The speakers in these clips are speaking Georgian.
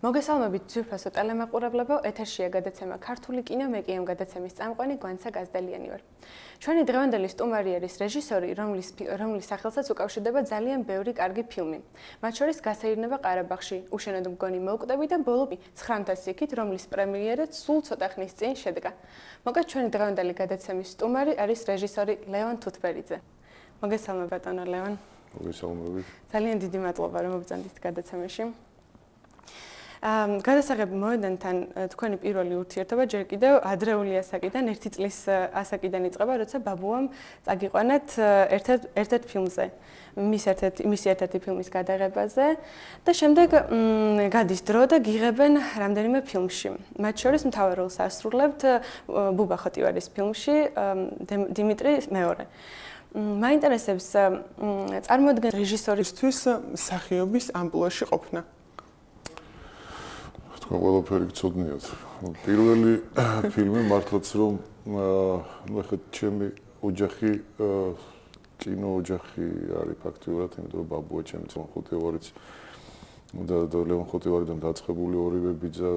მოგესალმებით ძვირფასო ტელემაყურებლებო, ეთერშია გადაცემა ქართული კინო მე კი ამ გადაცემის წამყვანი გვანცა გაზდელიანი ვარ. ჩვენი დღევანდელი სტუმარი არის რეჟისორი, რომლის სახელსაც უკავშირდება ძალიან ბევრი კარგი ფილმი. მათ შორის გასეირნება ყარაბაღში, უშენოდ მგონი მოვკვდები და ბოლო 900 იქით, რომლის პრემიერაც სულ ცოტა ხნის წინ შედგა. მოგეთ ჩვენი დღევანდელი გადაცემის სტუმარი არის რეჟისორი ლევან თუთბერიძე. მოგესალმებით ბატონო ლევან. მოგესალმებით. ძალიან დიდი მადლობა რომ მოგწონდით გადაცემაში. გადასაღებ მოედანთან თქვენი პირველი ურთიერთობა ჯერ კიდევ ადრეული ასაკიდან, 1 წლის ასაკიდან იწყება, როცა ბაბუამ წაგიყვანეთ ერთ-ერთ ფილმზე, მისი ერთ-ერთი ფილმის გადაღებაზე და შემდეგ გადის დრო და გიღებენ რამდენიმე ფილმში. მათ შორის მთავარ როლს ასრულებთ ბუბა ხოტივარის ფილმში დიმიტრი მეორე. მაინტერესებს წარმოადგენს რეჟისორისთვის მსახიობის ამპლუაში ყოფნა. ყველაფერი გწოდნიათ. პირველი ფილმი მართლაც რომ ეხლა ჩემი ოჯახი კინო ოჯახი არის ფაქტიურად, იმიტომ რომ ბაბუა ჩემი ლევან ხოტივარიც და ლევან ხოტივარიდან დაწყებული ორივე ბიძა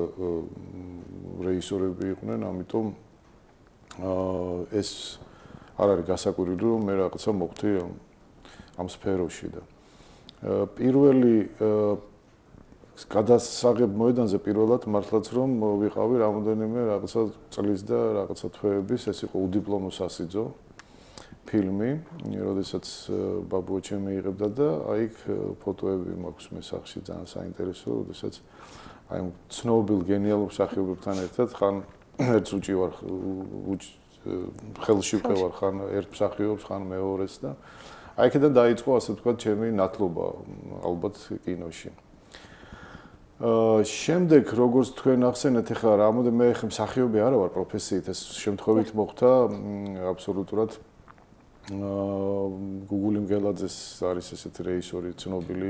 რეჟისორები იყვნენ, ამიტომ ეს არ არის გასაკვირველი რომ მე რაღაცა მოხდი ამ სფეროში და პირველი გადასაღებ მოედანზე პირველად მართლაც რომ ვიყავი რამოდენიმე რაღაცა წლის და რაღაცა თვეების, ეს იყო უდიპლომო სასიძო ფილმი, როდესაც ბაბუა ჩემი იღებდა და აი იქ ფოტოები მაქვს მე სახში ძალიან საინტერესო, როდესაც აი ცნობილ გენიალურ მსახიობებთან ერთად ხან ერთს უჭივარ ხელში ვყევარ ხან ერთ მსახიობს, ხან მეორეს და აი იქიდან დაიწყო ასე ვთქვათ ჩემი ნათლობა ალბათ კინოში. შემდეგ როგორც თქვენ ახსენეთ, ეხლა რამოდენიმე მე მსახიობი არა ვარ პროფესიით, ეს შემთხვევით მოხდა აბსოლუტურად გუგული მგელაძეს არის ესეთი რეჟისორი ცნობილი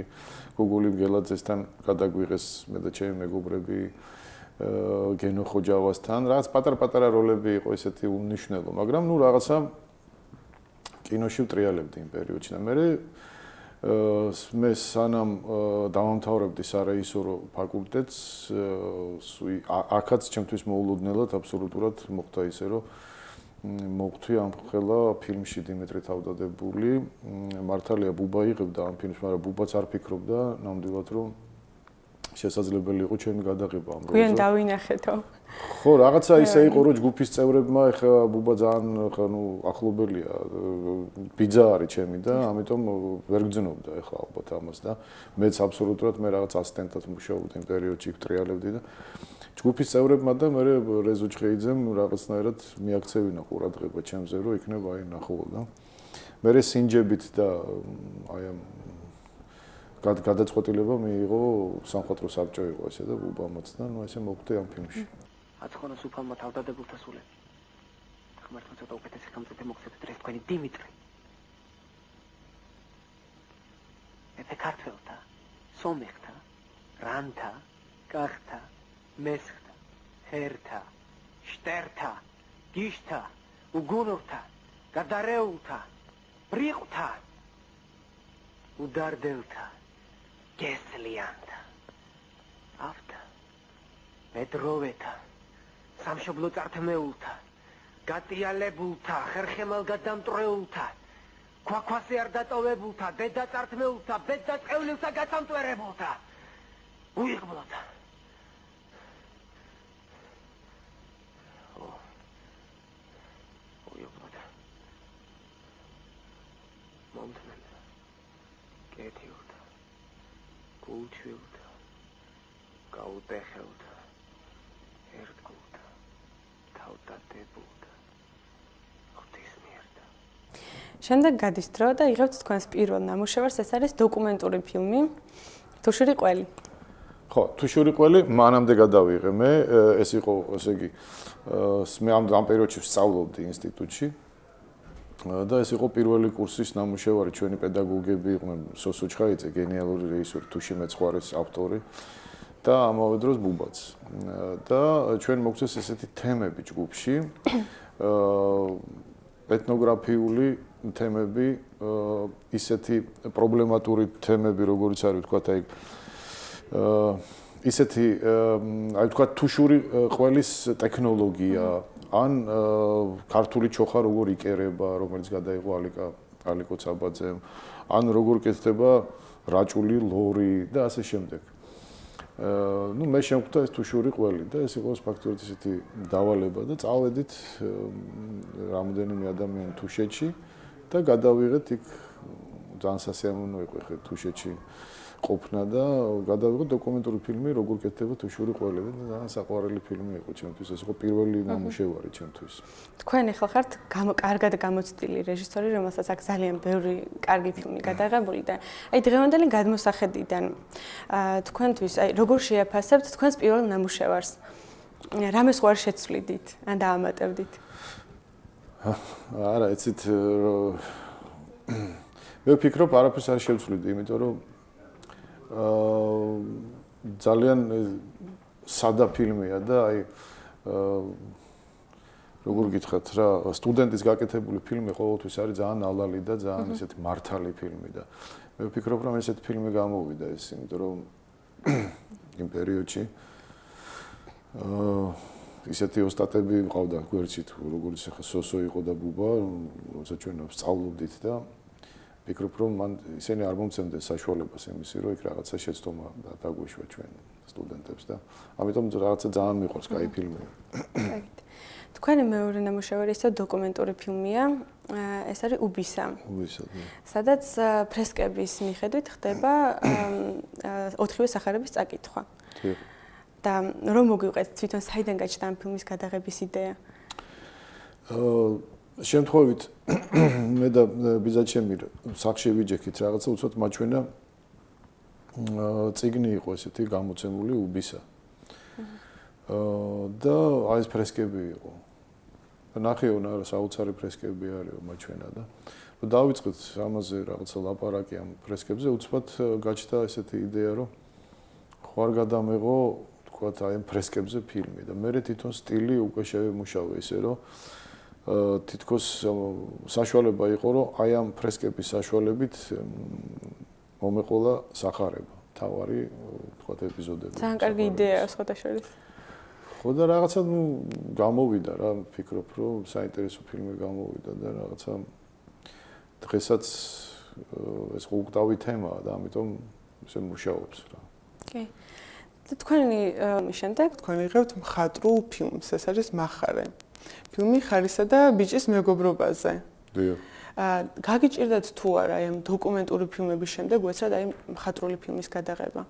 გუგული მგელაძესთან გადაგვიღეს მე და ჩემი მეგობრები გენო ხოჯავასთან, რაღაც პატარ-პატარა როლები იყო ესეთი უნიშნელო, მაგრამ ნუ რაღაცა კინოში ვტრიალებდი იმ პერიოდში და მე სანამ დავამთავრებდი სარეჟისორო ფაკულტეტს, აქაც ჩემთვის მოულოდნელად აბსოლუტურად მოხდა ისე, რომ მოვხვდი ამ ხელა ფილმში დიმიტრი თავდადებული, მართალია ბუბა იღებდა ამ ფილმს, მაგრამ ბუბაც არ ფიქრობდა ნამდვილად, რომ შესაძლებელი იყო ჩემი გადაღება ამ როლზე. გვიან დავინახეთო. ხო, რაღაცა ისე იყო, რომ ჯგუფის წევრებმა ეხლა ბუბა ძალიან ახლობელია, ბიძა არის ჩემი და ამიტომ ვერ გძნობდა ეხლა ალბათ ამას და მეც აბსოლუტურად მე რაღაც ასისტენტად მუშაობდი იმ პერიოდში, ვტრიალებდი და ჯგუფის წევრებმა და მე რეზო ჩხეიძემ რაღაცნაირად მიაქცევინა ყურადღება ჩემზე, რომ იქნება აი ნახულო და მე სინჯებით და აი ამ გადაწყვეტილება მიიღო სამხატვრო საბჭო იყო ესე და ბუბამაც და ნუ ესე მოვხვდი ამ ფილმში. აცხონოს უფალმა თავდადებულთა სულები. ხმართმა ცოტა უკეთესი ხელმწიფე მოგცეთ დღეს თქვენი დიმიტრი. ეს ქართველთა, სომეხთა, რანთა, კახთა, მესხთა, ჰერთა, შტერთა, გიშთა, უგუნურთა, გადარეულთა, ბრიყვთა, უდარდელთა, გესლიანთა, ავთა, მედროვეთა, სამშობლო წართმეულთა, გატიალებულთა, ხერხემალ გადამტრეულთა, ქვაქვასე არ დატოვებულთა, დედა წართმეულთა, ბედა წევლილთა გასამტვერებულთა, უიღბლოთა. უიღბლოთა. მომთმენთა, კეთილთა, გულჩვილთა, გაუტეხელთა, ერთგულთა, თავდადებულთა, ღვთისმიერთა. შემდეგ გადის დრო და იღებთ თქვენს პირველ ნამუშევარს, ეს არის დოკუმენტური ფილმი თუშური ყველი. ხო, თუშური ყველი მანამდე გადავიღე მე, ეს იყო, ესე იგი, მე ამ პერიოდში ვსწავლობდი ინსტიტუტში და ეს იყო პირველი კურსის ნამუშევარი, ჩვენი პედაგოგები იყვნენ სოსო ჩხაიძე, გენიალური რეჟისორი, თუში მეცხვარის ავტორი და ამავე დროს ბუბაც. და ჩვენ მოგწეს ესეთი თემები ჯგუფში, ეთნოგრაფიული თემები, ისეთი პრობლემატური თემები, როგორიც არის, ვთქვათ, აი ისეთი აი თქვა თუშური ყველის ტექნოლოგია ან ქართული ჩოხა როგორ იკერება, რომელიც გადაიღო ალიკო ცაბაძემ, ან როგორ კეთდება რაჭული ლორი და ასე შემდეგ. ნუ მე შემხვდა ეს თუშური ყველი და ეს იყო ფაქტობრივად ისეთი დავალება და წავედით რამოდენიმე ადამიანი თუშეთში და გადავიღეთ იქ ძალიან სასიამოვნო იყო ხე თუშეთში ყოფნა და გადავიღოთ დოკუმენტური ფილმი როგორ კეთდება თუშური ყველი და ძალიან საყვარელი ფილმი იყო ჩემთვის ეს იყო პირველი ნამუშევარი ჩემთვის. თქვენ ახლა ხართ კარგად გამოცდილი რეჟისორი, რომელსაც აქ ძალიან ბევრი კარგი ფილმი გადაღებული და აი დღევანდელი გადმოსახედიდან თქვენთვის აი როგორ შეაფასებთ თქვენს პირველ ნამუშევარს? რამეს ხوار შეცვლიდით ან დაამატებდით? არა, იცით მე ვფიქრობ არაფერს არ შევცვლიდი, იმიტომ რომ ძალიან სადა ფილმია და აი როგორ გითხრათ რა სტუდენტის გაკეთებული ფილმი ყოველთვის არის ძალიან ალალი და ძალიან ისეთი მართალი ფილმი და მე ვფიქრობ რომ ესეთი ფილმი გამოვიდა ეს იმიტომ რომ იმ პერიოდში ისეთი ოსტატები მყავდა გვერდში თუ როგორც ახლა სოსო იყო და ბუბა როცა ჩვენ ვსწავლობდით და ვფიქრობ რომ მან ისინი არ მომცემდეს საშუალებას იმისი რომ იქ რაღაცა შეცდომა დაგვეშვა ჩვენ სტუდენტებს და ამიტომ რაღაცა ძალიან მიყვარს კაი ფილმია. თქვენი მეორე ნამუშევარი ისე დოკუმენტური ფილმია, ეს არის უბისა. სადაც ფრესკების მიხედვით ხდება ოთხივე სახარების წაკითხვა. და რომ მოგვიყეთ თვითონ საიდან გაჩნდა ამ ფილმის გადაღების იდეა? შემთხვევით მე და ბიზაჩემი სახში ვიჯექით რაღაცა უცბად მაჩვენა წიგნი იყო ესეთი გამოცემული უბისა. და აი ეს ფრესკები იყო. ნახეო რა საოცარი ფრესკები არისო მაჩვენა და დავიწყეთ ამაზე რაღაცა ლაპარაკი ამ ფრესკებზე უცბად გაჩნდა ესეთი იდეა რომ ხوار გადამეღო თქვათ აი ამ ფრესკებზე ფილმი და მე თვითონ სტილი უკვე შევემუშავე ისე რომ თითქოს საშუალება იყო რომ აი ამ ფრესკების საშუალებით მომეყოლა სახარება თავარი თქვათ ეპიზოდები. ძალიან კარგი იდეაა სხვადასხვა. ხო და რაღაცა ნუ გამოვიდა რა ვფიქრობ რომ საინტერესო ფილმი გამოვიდა და რაღაცა დღესაც ეს უკდავი თემაა და ამიტომ ისე მუშაობს რა. კი. და თქვენი შემდეგ თქვენ იღებთ მხატვრულ ფილმს, ეს არის מחარე. ფილმი ხარისა და ბიჭის მეგობრობაზე. დიახ. გაგიჭირდათ თუ არა ამ დოკუმენტური ფილმების შემდეგ უეცრად აი მხატვრული ფილმის გადაღება?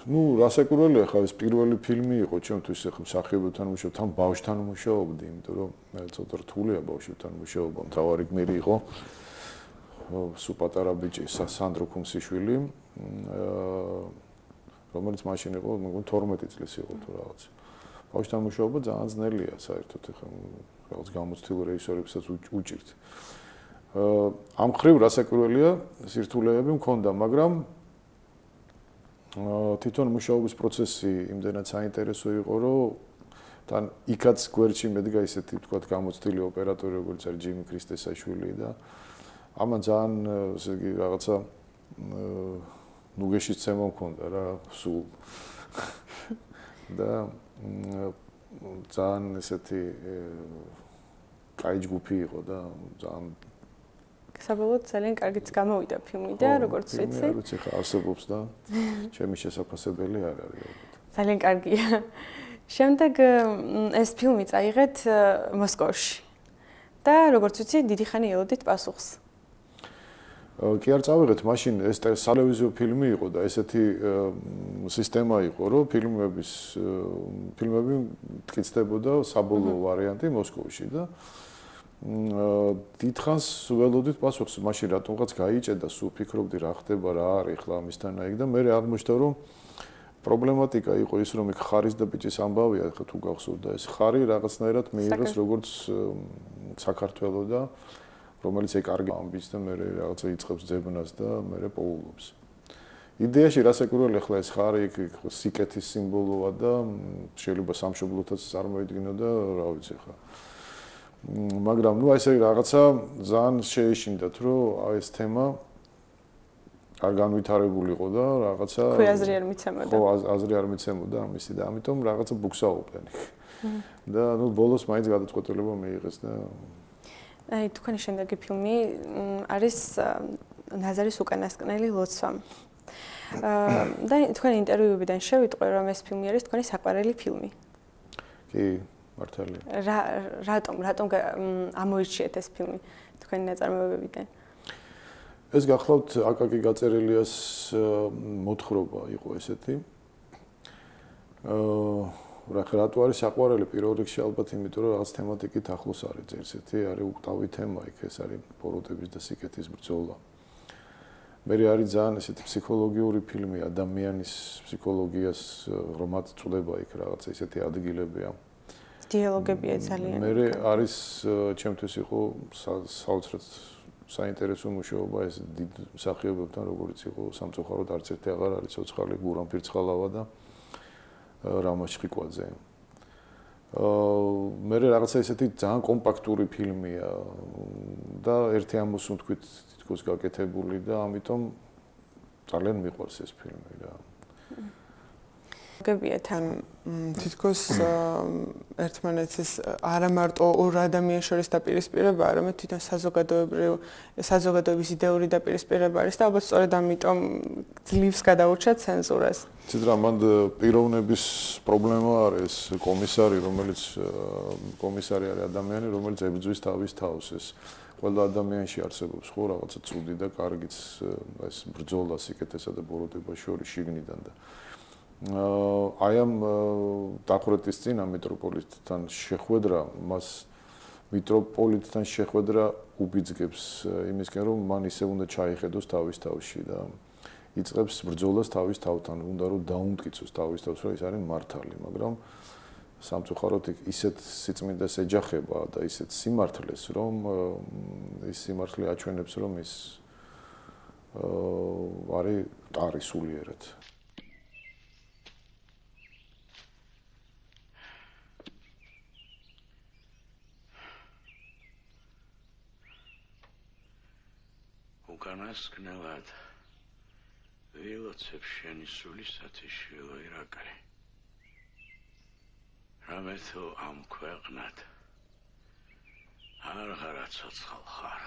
ნუ რასაკურველია ხა ეს პირველი ფილმი იყო ჩემთვის ახლა მსახიობებთან მუშაობ, თან ბავშვთან მუშაობდი, იმიტომ რომ მე ცოტა რთულია ბავშვთან მუშაობა, მთავარი გმირი იყო სულ პატარა ბიჭი სანდრო ქუმსიშვილი, რომელიც მაშინ იყო 12 წლის იყო თუ რაღაც. ბავშვთან მუშაობა ძალიან ძნელია საერთოდ ახლა რაღაც გამოცდილ რეჟისორებსაც უჭირთ. ამ ხრივ რასაკურველია სირთულეები მქონდა, მაგრამ თვითონ მუშაობის პროცესი იმდენად საინტერესო იყო, რომ თან იქაც გვერდში მედგა ისეთი თქვათ გამოცდილი ოპერატორი როგორც არის ჯიმი ქრისტესაშვილი და ამან ძალიან ესე იგი რაღაცა ნუგეშიც ცემა მქონდა რა სულ და ძალიან ესეთი კაი ჯგუფი იყო და ძალიან საბოლოოდ ძალიან კარგიც გამოვიდა ფილმი და როგორც ვიცი. არ ვიცი ხა არსებობს და ჩემი შესაძლებელი არ არის. ძალიან კარგია. შემდეგ ეს ფილმი წაიღეთ მოსკოვში. და როგორც ვიცი, დიდი ხანი ელოდით პასუხს. კი არ წავიღეთ, მაშინ ეს სატელევიზიო ფილმი იყო და ესეთი სისტემა იყო, რომ ფილმები მტკიცდებოდა საბოლოო ვარიანტი მოსკოვში და დიდხანს ველოდით პასუხს, მაშინ რატომღაც გაიჭედა, სულ ფიქრობდი რა ხდება, რა არის ხლა ამისთან აიგ და მე აღმოჩნდა რომ პრობლემატიკა იყო ის რომ იქ ხარის და ბიჭის ამბავია, ხა თუ გახსოვდა ეს ხარი რაღაცნაირად მეიღეს როგორც საქართველოს და რომელიც ეგ კარგი ამბის და მე რაღაცა იწყებს ძებნას და მე პოულობს. იდეაში რასაკურველი ხლა ეს ხარი იქ სიკეთის სიმბოლოა და შეიძლება სამშობლოთაც წარმოიდგინო და რა ვიცი ხა მაგრამ ნუ ესე რაღაცა ძალიან შეეშინდათ რომ აი ეს თემა არ განვითარებულიყო და რაღაცა თქვი აზრი არ მიცემოდა. ხო, აზრი არ მიცემოდა ამისი და ამიტომ რაღაცა ბუქსაობდნენ. და ნუ ბოლოს მაინც გადაწყვეტილება მიიღეს და აი თქვენი შემდეგი ფილმი არის ნაზარის უკანასკნელი ლოცვა. და თქვენი ინტერვიუებიდან შევიტყვე რომ ეს ფილმი არის თქვენი საყვარელი ფილმი. კი, მართალია. რატომ ამოირჩიეთ ეს ფილმი თქვენი ნაწარმოებებიდან? ეს გახლავთ აკაკი გაწერილიას მოთხრობა იყო ესეთი. რატო არის საყვარელი პირველ რიგში ალბათ იმიტომ რომ რაღაც თემატიკით ახლოს არის ერთ-ერთი არის უკტავი თემა იქ ეს არის ბოროტების და სიკეთის ბრძოლა. მე არის ძალიან ესეთი ფსიქოლოგიური ფილმი ადამიანის ფსიქოლოგიას რომაც წდება იქ რაღაცა ესეთი ადგილებია. დიალოგებია ძალიან. მე არის ჩემთვის იყო საოცრად საინტერესო მუშაობა ეს დიდ მსახიობებთან როგორც იყო სამწუხაროდ არც ერთი აღარ არის ცოცხალი გურამ ფირცხალავა და რამაშ ხვიკვაძე. მე რაღაცა ესეთი ძალიან კომპაქტური ფილმია და ერთი ამოსუნ თქვით თითქოს გაკეთებული და ამიტომ ძალიან მიყვარს ეს ფილმი რა. გებიათ ან თითქოს ერთმანეთის არა მარტო ორ ადამიანს შორის დაპირისპირება, არამედ თვითონ საზოგადოების იდეური დაპირისპირება არის და ალბათ სწორედ ამიტომ ძლივს გადაურჩა ცენზურას. ცით რა მანდ პიროვნების პრობლემა არის კომისარი, რომელიც კომისარი არის ადამიანი, რომელიც ებრძვის თავის თავს ეს ყველა ადამიანში არსებობს ხო რაღაცა ცუდი და კარგიც ეს ბრძოლა სიკეთესა და ბოროტება შორის შიგნიდან და აი ამ დახვრეტის წინა მეტროპოლიტთან შეხვედრა მას მიტროპოლიტთან შეხვედრა უბიძგებს იმისკენ რომ მან ისე უნდა ჩაიხედოს თავის თავში და იწყებს ბრძოლას თავის თავთან უნდა რომ დაუმტკიცოს თავის თავს რომ ის არის მართალი მაგრამ სამწუხაროდ ისეთ სიწმინდეს ეჯახება და ისეთ სიმართლეს რომ ის სიმართლე აჩვენებს რომ ის არის ტარი სულიერად უკანასკნელად ვილოცებ შენი სულისათი შვილო ირაკლი რამე თუ ამ ქვეყნად აღარა ცოცხალ ხარ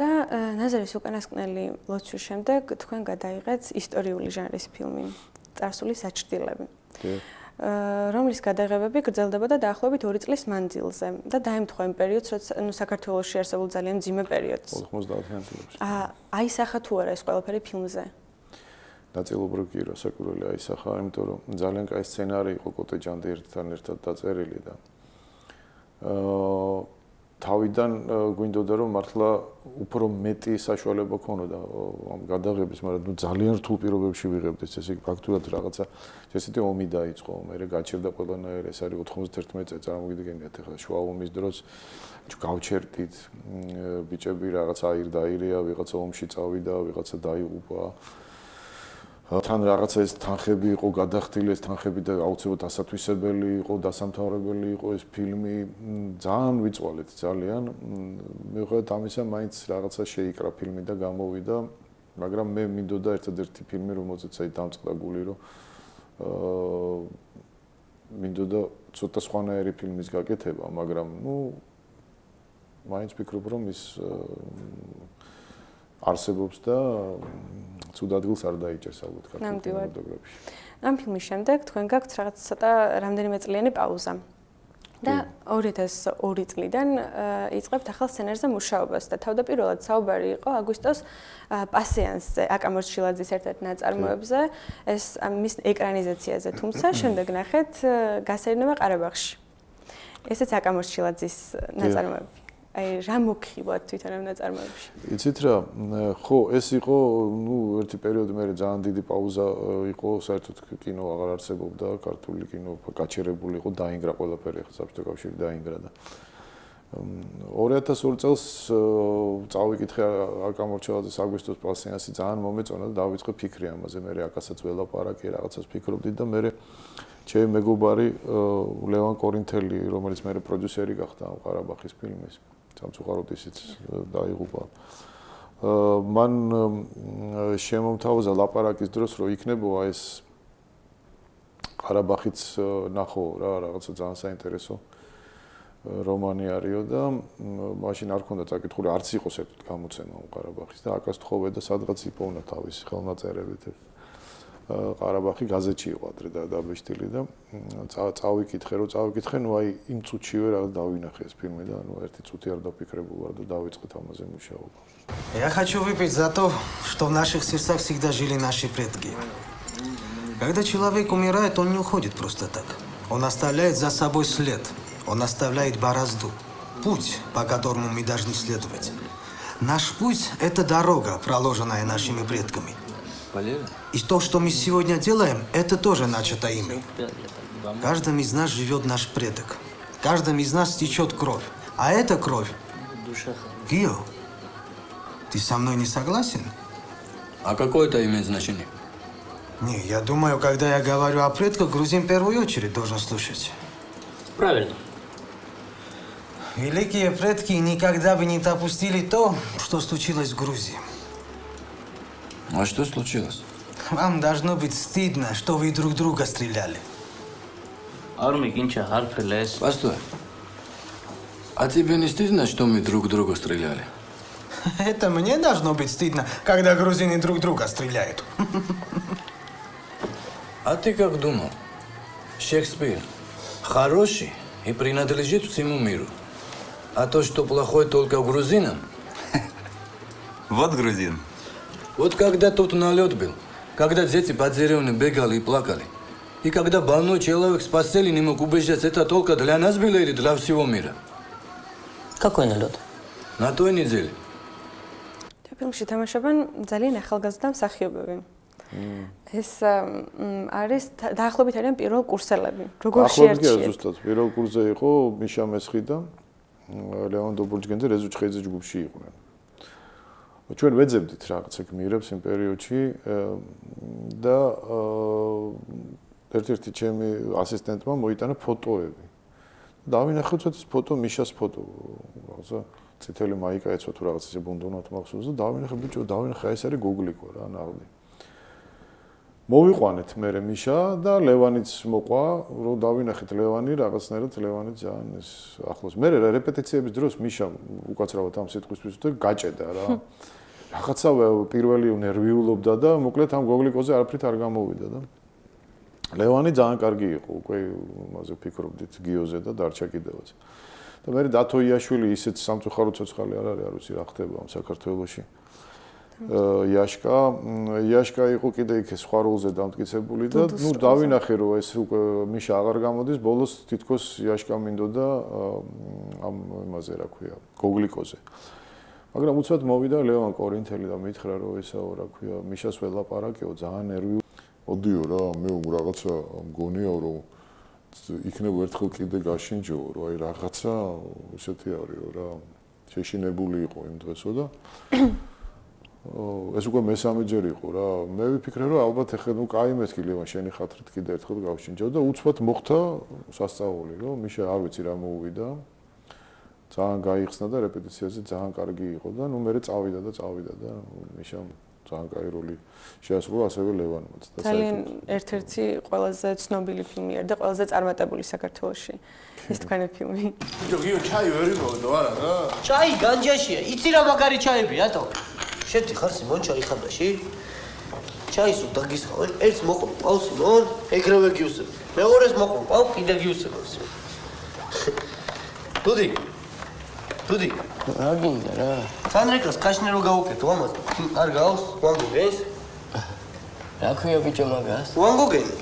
და ნაზარის უკანასკნელი ლოცვის შემდეგ თქვენ გადაიღეთ ისტორიული ჟანრის ფილმი წარსული საჩრდილები. რომლის გადაღებები გრძელდებოდა დაახლოებით 2 წლის მანძილზე და დაემთხვა იმ პერიოდს, როცა საქართველოში არსებულ ძალიან მძიმე პერიოდს. 90-იან წლებში. აისახა თუ არა ეს ყველაფერი ფილმზე? ნაწილობრივ კი რასაკვირველი აისახა, იმიტომ რომ ძალიან კაი სცენარი იყო კოტე ჯანდიერთან ერთად დაწერილი და თავიდან გვინდოდა რომ მართლა უფრო მეტი საშუალება ქონოდა ამ გადაღების, მაგრამ ძალიან რთულ პირობებში ვიღებდით, ესე იგი ფაქტურად რაღაცა ესეთი ომი დაიწყო, მე გაჩერდა ყველანაირ ეს არის 91 წელი წარმოგიდგენიათ ახლა შუა ომის დროს გავჩერდით ბიჭები რაღაცა აირდაირია, ვიღაცა ომში წავიდა, ვიღაცა დაიღუპა თან რაღაცა ეს თანხები იყო გადახდილი, ეს თანხები და აუცილებლად ასათვისებელი იყო, დასამთავრებელი იყო ეს ფილმი, ძალიან ვიწვალეთ ძალიან. მიუხედავად ამისა, მაინც რაღაცა შეიკრა ფილმი და გამოვიდა. მაგრამ მე მინდოდა ერთადერთი ფილმი, რომელზეც აი დამწყდა გული, რომ მინდოდა ცოტა სხვანაირი ფილმის გაკეთება, მაგრამ მაინც ვფიქრობ, რომ ის არსებობს და ცუდ ადგილს არ დაიჭერს ალბათ ქართულ კინემატოგრაფში. ამ ფილმის შემდეგ თქვენ გაქვთ რაღაც ცოტა რამდენიმე წლიანი პაუზა. და 2002 წლიდან იწყებთ ახალ სცენარზე მუშაობას და თავდაპირველად საუბარი იყო აგვისტოს პასიანსზე, აკამორ შილაძის ერთ-ერთ ნაწარმოებზე, ეს მის ეკრანიზაციაზე, თუმცა შემდეგ ნახეთ გასეირნება ყარაბაღში. ესეც აკამორ შილაძის ნაწარმოები. აი რა მოგხიბათ თვითონ ამ ნაწარმოებში? იცით რა, ხო, ეს იყო, ერთი პერიოდი მე ძალიან დიდი პაუზა იყო, საერთოდ კინო აღარ არსებობდა, ქართული კინო გაჩერებული იყო, დაინგრა ყველაფერი, ახლა საბჭოთა კავშირი დაინგრა და 2002 წელს წავიკითხე აკამორ შილაძის აგვისტოს პასიანსი, ძალიან მომეწონა და დავიწყე ფიქრი ამაზე, მე აკასაც ველაპარაკე, რაღაცას ფიქრობდი და მე ჩემი მეგობარი ლევან კორინთელი, რომელიც მე პროდიუსერი გახდა ამ ყარაბაღის ფილმის სამწუხაროდ ისიც დაიღუპა. მან შემომთავაზა ლაპარაკის დროს, რომ იქნებოდა ეს ყარაბაღიც ნახო რა, რაღაცა ძალიან საინტერესო რომანი არისო და მაშინ არ ქონდა წაკითხული, არც იყო საერთოდ გამოცემა ყარაბაღის და აკას თხოვე და სადღაც იპოვნა თავის ხელნაწერებით. ყარაბაღი გაზეთში იყო ადრე და დაბეჭდილი და წავიკითხე, აი იმ წუთშივე რაღაც დავინახე ეს ფილმი და ერთი წუთი არ დაფიქრებულა და დავიწყეთ ამაზე მუშაობა. Я хочу выпить за то, что в наших сердцах всегда жили наши предки. Когда человек умирает, он не уходит просто так. Он оставляет за собой след. Он оставляет борозду. Путь, по которому мы должны следовать. Наш путь – это дорога, проложенная нашими предками. И то, что мы сегодня делаем, это тоже начато ими. В каждом из нас живет наш предок. В каждом из нас течет кровь. А эта кровь... Гио, ты со мной не согласен? А какое это имеет значение? Не, я думаю, когда я говорю о предках, грузин в первую очередь должен слушать. Правильно. Великие предки никогда бы не допустили то, что случилось в Грузии. А что случилось? Вам должно быть стыдно, что вы друг друга стреляли. Постой. А тебе не стыдно, что мы друг друга стреляли? Это мне должно быть стыдно, когда грузины друг друга стреляют. А ты как думал? Шекспир хороший и принадлежит всему миру. А то, что плохое только грузинам... Вот грузин. Вот когда тут налет был, когда дети под деревней бегали и плакали, и когда больной человек с постели не мог убежать, это только для нас было или для всего мира? Какой налет? На той неделе. ფილმში თამაშობენ ძალიან ახალგაზრდა მსახიობები. ეს არის დაახლოებით არიან პირველ კურსელები. როგორ შეერჩიეთ? ახლობლია ზუსტად. პირველ კურსზე იყო მიშა მესხი და ლევან დობურჯგენძე რეზო ჩხეიძე ჯგუფში იყვნენ. ჩვენ ვეძებდით რაღაცა გმირებს იმ პერიოდში და ერთ-ერთი ჩემი ასისტენტმა მოიტანა ფოტოები. დავინახე ეს ფოტო, მიშას ფოტო, რაღაცა წითელი მაიკა ეცვა თუ რაღაც ისე ბუნდონად მახსოვს და დავინახე ბიჭო, აი ეს არის გუგლიკო რა, ნაღდი. მოვიყვანეთ მე მიშა და ლევანიც მოყვა, რომ დავინახეთ ლევანი რაღაცნაირად ლევანი ძალიან ეს ახლოს. მე რეპეტიციების დროს მიშა უკაცრავად ამ სიტყვისთვის და გაჭედა რა. რაღაცა პირველი ნერვიულობდა და მოკლედ ამ გოგლიკოზე არაფრით არ გამოვიდა და ლევანი ძალიან კარგი იყო, უკვე იმაზე ფიქრობდით გიოზე და დარჩა კიდევაც. და მე დათო იაშვილი ისეთ სამწუხარო ცოცხალი არ არის, არ ვიცი რა ხდება ამ საქართველოში. იაშკა იყო კიდე იქ სხვა როლზე დამტკიცებული და დავინახე რომ ეს უკვე მიშა აღარ გამოდის, ბოლოს თითქოს იაშკა მინდოდა ამ იმაზე რა ქვია, გოგლიკოზე. მაგრამ უცბად მოვიდა ლევან კორინთელი და მითხრა რომ ესაო რა ქვია, მიშას ველაპარაკეო, ძალიან ნერვიულ. ოდიო რა, მე რაღაცა მგონია რომ იქნება ერთხელ კიდე გაშინჯო, რომ აი რაღაცა ისეთი არისო რა, შეშინებული იყო იმ დღესო და ეს უკვე მესამეჯერ იყო რა. მე ვიფიქრე რომ ალბათ ეხლა კაი მეთქი ლევან შენი ხათრით კიდე ერთხელ გავშინჯო და უცბად მოხდა სასწაული, რომ მიშა არ ვიცი რა მოუვიდა. ძალიან გაიხსნა და რეპეტიციაზე ძალიან კარგი იყო და მე წავიდა და მიშამ ძალიან კაი როლი შეასრულა ასევე ლევანმაც და ძალიან ერთ-ერთი ყველაზე ცნობილი ფილმი არის და ყველაზე წარმატებული საქართველოში ეს თქვენი ფილმი. გიო ჩაი ვერ იმოვდო არა რა? ჩაი განჯაშია. იცი რა მაგარი ჩაები რატო? შეთი ხარ სიმონ ჩაი ხანდაში? ჩაის უდაგისხავ. ერთს მოყვა პავ სიმონ, ეგრევე გიუსებ. მეორეს მოყვა პავ, კიდე გიუსებ. დუდი. რა გინდა რა? სანდრიკას კაშნე რო გავუკეთო ამას. არ გავს? ვანგოგენს? რა ქვია ბიჭო მაგას? ვანგოგენი.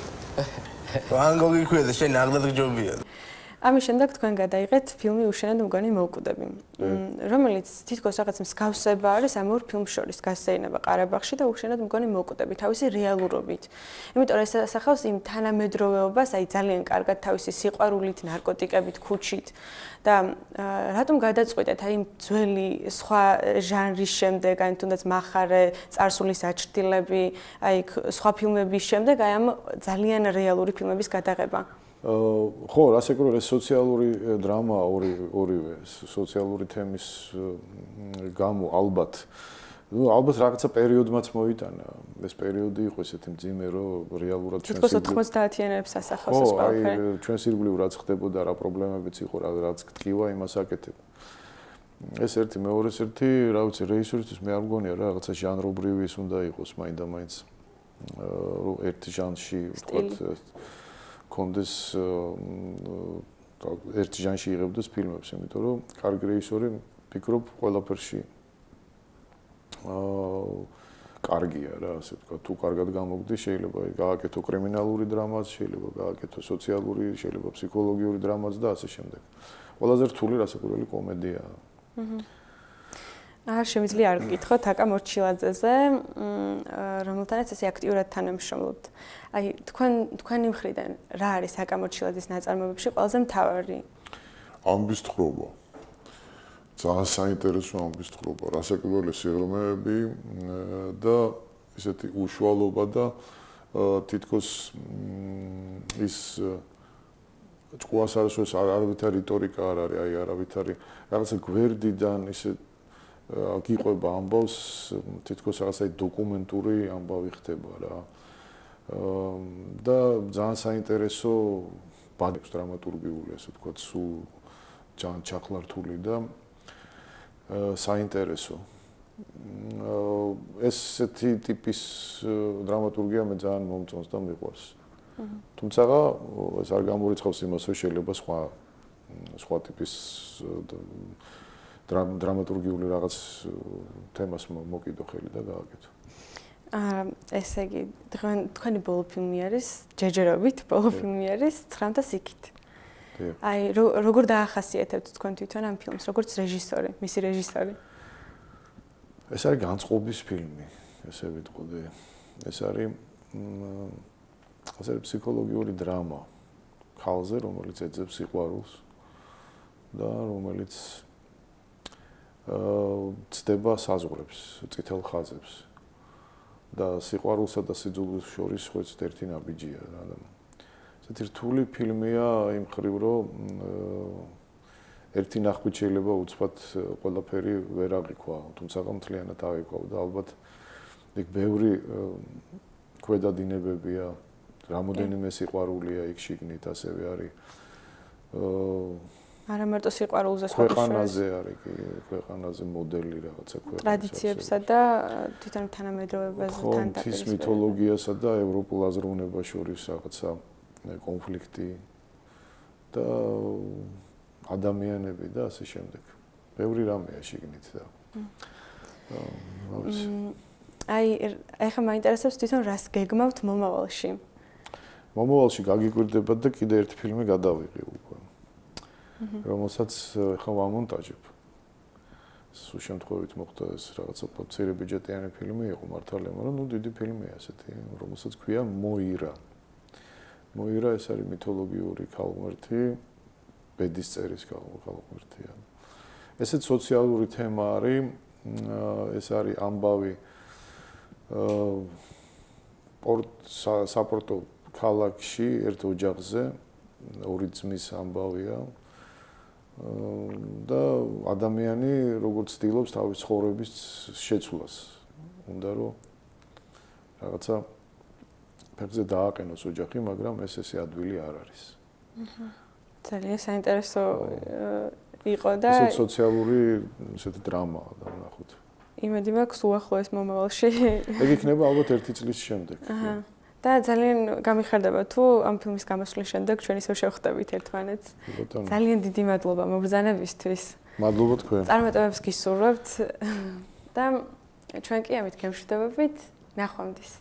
ვანგოგი ქვია და შენ აღნად გჯობია. ამის შემდეგ თქვენ გადაიღეთ ფილმი უშენოდ მგონი მოვკვდები, რომელიც თითქოს რაღაც მსგავსება არის ამ ორ ფილმს შორის, გასეინება ყარაბაღში და უშენოდ მგონი მოვკვდები თავისი რეალურობით. იმიტომ რომ ეს ასახავს იმ თანამედროვეობას, აი ძალიან კარგად თავისი სიყვარულით, ნარკოტიკებით, ქუჩით და რატომ გადაწყვეტეთ აი ძველი სხვა ჟანრის შემდეგ, აი თუნდაც מחარე, წარსულის აჩრდილები, აი სხვა ფილმების შემდეგ აი ამ ძალიან რეალური ფილმების გადაღება? ხო, რასაკურველი ეს სოციალური დრამა ორივე სოციალური თემის გამო ალბათ რაღაცა პერიოდმაც მოიტანა. ეს პერიოდი იყო ესეთი მძიმე, რომ რეალურად თითქოს 90-იანებს ასახავს ეს ყველაფერი. აი ჩვენს ირგვლივ რაც ხდებოდა, რა პრობლემებიც იყო, რაც გტკივა იმას აკეთებ. ეს ერთი, მეორეს ერთი, რა ვიცი, რეჟისორისთვის მე არ მგონია რა რაღაცა ჟანრობრივი ის უნდა იყოს მაინდა-მაინც ერთი ჟანრში ვთქვათ კონდეს ერთ ჟანრში იღებდეს ფილმებს, იმიტომ რომ კარგი რეჟისორი ფიქრობ ყველაფერში კარგია რა, ასე ვთქვათ, თუ კარგად გამოგდი, შეიძლება გააკეთო კრიმინალური დრამაც, შეიძლება გააკეთო სოციალური, შეიძლება ფსიქოლოგიური დრამაც და ასე შემდეგ. ყველაზე რთული რასაკურველი კომედიაა. არ შემიძლია არ გკითხოთ აკა მორჩილაძეზე, რომელთანაც ესე აქტიურად თანამშრომლობთ. აი თქვენი მხრიდან რა არის აკა მორჩილაძის ნაწარმოებებში ყველაზე მთავარი? ამბისთხრობა. ძალიან საინტერესო ამბისთხრობა, რასაკვირველი სიღრმეები და ესეთი უშუალობა და თითქოს ის ჭკუასარსოს არავითარი რიტორიკა არ არის, აი არავითარი რაღაცა გვერდიდან ისე გიყვება ამბავს, თითქოს რაღაცა დოკუმენტური ამბავი ხდება რა. და ძალიან საინტერესო ბადებს დრამატურგიული, ასე ვთქვათ, სულ ძალიან ჩახლართული და საინტერესო. ესეთი ტიპის დრამატურგია მე ძალიან მომწონს და მიყვარს. თუმცა ეს არ გამორიცხავს იმას, რომ შეიძლება სხვა ტიპის დრამატურგიული რაღაც თემას მოკიდო ხელი და გააკეთო. ესე იგი, თქვენი ბოლო ფილმი არის ჯეჯერობით, ბოლო ფილმი არის 9 და სიკით. აი, როგორ დაახასიათებთ თქვენ თვითონ ამ ფილმს, როგორც რეჟისორი, მისი რეჟისორი? ეს არის განწყობის ფილმი, ესე ვიტყოდი. ეს არის ფსიქოლოგიური დრამა ქალზე, რომელიც ეძებს სიყვარულს და რომელიც ცდება საზღვრებს, წითელ ხაზებს. და სიყვარულსა და სიძულვის შორის ხო ეს ერთი ნაბიჯია რა. ესეთი რთული ფილმია იმ ხრივ, რომ ერთი ნახვით შეიძლება უცბად ყველაფერი ვერ აღიქვა, თუმცა მთლიანად აღიქვა და ალბათ იქ ბევრი ქვედადინებებია, რამოდენიმე სიყვარულია იქ შიგნით, ასევე არის არა მარტო სიყვარულზე ქვეყანაზე არის კი, ქვეყანაზე მოდელი რაღაცა ქვეყანაზე. ტრადიციებსა და თვითონ თანამედროვეობაზე თან დაპირისპირება. ის მითოლოგიასა და ევროპულ აზროვნებას შორის რაღაცა კონფლიქტი და ადამიანები და ასე შემდეგ. ბევრი რამეა შიგნით და აი ეხლა მაინტერესებს თვითონ რას გეგმავთ მომავალში? მომავალში გაგიკვირდებათ და კიდე ერთი ფილმი გადავიღე უკვე. რომელსაც ხომ ამონტაჟებ. სულ შემთხვევით მოხდა ეს რაღაცა მცირე ბიუჯეტიანი ფილმი იყო მართალია, მაგრამ ნუ დიდი ფილმია ესეთი, რომელსაც ქვია მოირა. მოირა ეს არის მითოლოგიური ქალღმერთი, ბედის წერის ქალღმერთია. ესეც სოციალური თემა არის, ეს არის ამბავი საპორტო ქალაქში ერთ ოჯახზე, ორი ძმის ამბავია. და ადამიანი როგორც ცდილობს თავის ცხოვრების შეცვლას. უნდა რომ რაღაცა ფეხზე დააყენოს ოჯახი, მაგრამ ესე ადვილი არ არის. ძალიან საინტერესო იყო და ეს სოციალური ესეთი დრამაა და ნახოთ. იმედი მაქვს უახლოეს მომავალში. ეგ იქნება ალბათ 1 წლის შემდეგ. და ძალიან გამიხარდება თუ ამ ფილმის გამოსვლის შემდეგ ჩვენ ისევ შევხვდებით ერთმანეთს. ძალიან დიდი მადლობა მობრძანებისთვის. მადლობა თქვენ. წარმატებებს გისურვებთ და ჩვენ კი ამით გემშვიდობებით. ნახვამდის.